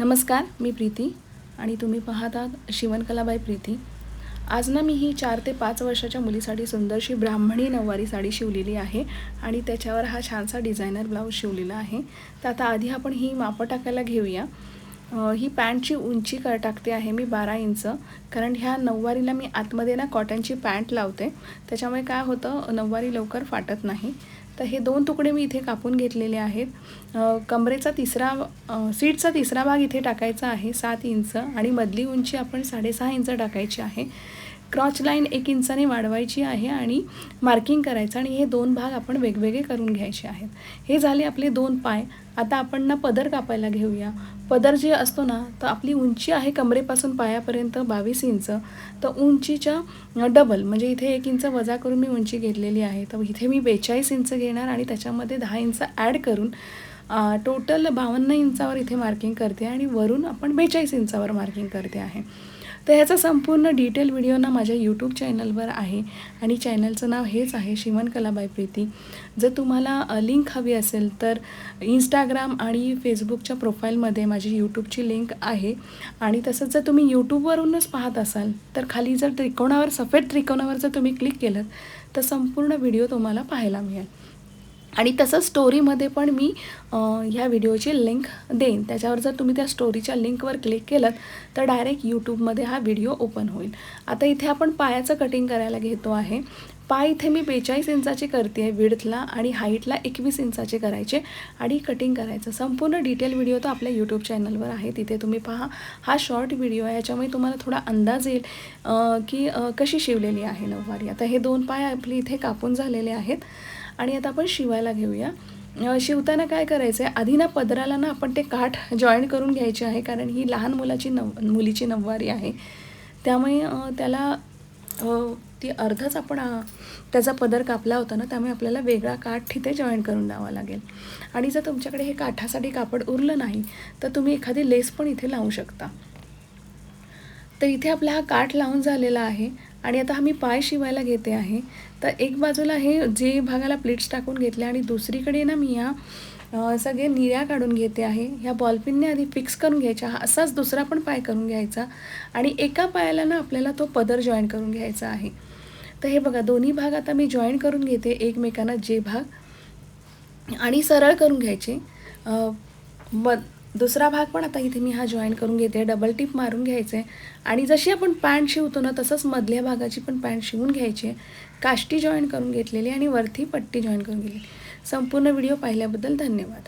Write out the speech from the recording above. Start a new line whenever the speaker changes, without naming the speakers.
नमस्कार, मी प्रीती आणि तुम्ही पाहत आहात शिवणकला बाय प्रीती। आज ना मी ही 4 ते 5 वर्षाच्या मुलीसाठी सुंदरशी ब्राह्मणी नऊवारी साडी शिवलेली आहे आणि त्याच्यावर हा छानसा डिझायनर ब्लाऊज शिवलेला आहे। तर आता आधी आपण ही मापं टाकायला घेऊया। ही पॅन्टची उंची टाकते आहे मी 12 इंच, कारण ह्या नऊवारीला मी आतमध्ये ना कॉटनची पॅन्ट लावते, त्याच्यामुळे काय होतं नऊवारी लवकर फाटत नाही। तर हे 2 तुकडे मी इथे कापून घेतलेले आहेत। कमरेचा सीटचा तिसरा भाग इथे टाकायचा आहे 7 इंच आणि मधली उंची आपण 6.5 इंच टाकायची आहे। क्रॉच लाईन 1 इंचाने वाढवायची आहे आणि मार्किंग करायचं आणि हे 2 भाग आपण वेगवेगळे करून घ्यायचे आहेत। हे झाले आपले 2 पाय। आता आपण ना पदर कापायला घेऊया। पदर जे असतो ना, तर आपली उंची आहे कमरेपासून पायापर्यंत 22 इंच, तर उंचीच्या डबल म्हणजे इथे 1 इंच वजा करून मी उंची घेतलेली आहे। तर इथे मी 42 इंच घेणार आणि त्याच्यामध्ये 10 इंच ॲड करून टोटल 52 इंचावर इथे मार्किंग करते आणि वरून आपण 42 इंचावर मार्किंग करते आहे। तर ह्याचा संपूर्ण डिटेल व्हिडिओ ना माझ्या यूट्यूब चॅनलवर आहे आणि चॅनलचं नाव हेच आहे शिवणकला बाय प्रीती। जर तुम्हाला लिंक हवी असेल तर इंस्टाग्राम आणि फेसबुकच्या प्रोफाईलमध्ये माझी यूट्यूबची लिंक आहे आणि तसंच जर तुम्ही यूट्यूबवरूनच पाहत असाल तर खाली जर सफेद त्रिकोणावर जर तुम्ही क्लिक केलं तर संपूर्ण व्हिडिओ तुम्हाला पाहायला मिळेल आणि तसंच स्टोरीमध्ये पण मी ह्या व्हिडिओची लिंक देईन। त्याच्यावर जर तुम्ही त्या स्टोरीच्या लिंकवर क्लिक केलं तर डायरेक्ट यूट्यूबमध्ये हा व्हिडिओ ओपन होईल। आता इथे आपण पायाचं कटिंग करायला घेतो आहे। पाय इथे मी 42 इंचाची करते आहे विड्थला आणि हाईटला 21 इंचाचे करायचे आणि कटिंग करायचं। संपूर्ण डिटेल व्हिडिओ तो आपल्या यूट्यूब चॅनलवर आहे, तिथे तुम्ही पहा। हा शॉर्ट व्हिडिओ आहे, याच्यामुळे तुम्हाला थोडा अंदाज येईल की कशी शिवलेली आहे नऊवारी। आता हे 2 पाय आपले इथे कापून झालेले आहेत आणि आता आपण शिवायला घेऊया। शिवताना काय करायचं आहे, आधी ना पदराला ना आपण ते काठ जॉईन करून घ्यायचे आहे, कारण ही लहान मुलीची नऊवारी आहे, त्यामुळे त्याला ती अर्धच आपण त्याचा पदर कापला होता ना, त्यामुळे आपल्याला वेगळा काठ तिथे जॉईन करून द्यावा लागेल। आणि जर तुमच्याकडे हे काठासाठी कापड उरलं नाही तर तुम्ही एखादी लेस पण इथे लावू शकता। तर इथे आपला हा काठ लावून झालेला आहे आणि आता मी पाय शिवायला घेते आहे। तर एक बाजूला हे जे भागाला प्लीट्स टाकून घेतले आणि दुसरीकडे ना मी ह्या सगळे निऱ्या काढून घेते आहे। ह्या बॉलपिनने आधी फिक्स करून घ्यायच्या, असाच दुसरा पण पाय करून घ्यायचा आणि एका पायाला ना आपल्याला तो पदर जॉईन करून घ्यायचा आहे। तर हे बघा, दोन्ही भाग आता मी जॉईन करून घेते एकमेकांना जे भाग, आणि सरळ करून घ्यायचे। दुसरा भाग पण आता इथे मी हा जॉईन करून घेते, डबल टिप मारून घ्यायचे आणि जशी आपण पॅन्ट शिवतो ना तसंच मधल्या भागाची पण पॅन्ट शिवून घ्यायची। काष्टी जॉईन करून घेतलेली आणि वरती पट्टी जॉईन करून घेतली। संपूर्ण व्हिडिओ पाहिल्याबद्दल धन्यवाद।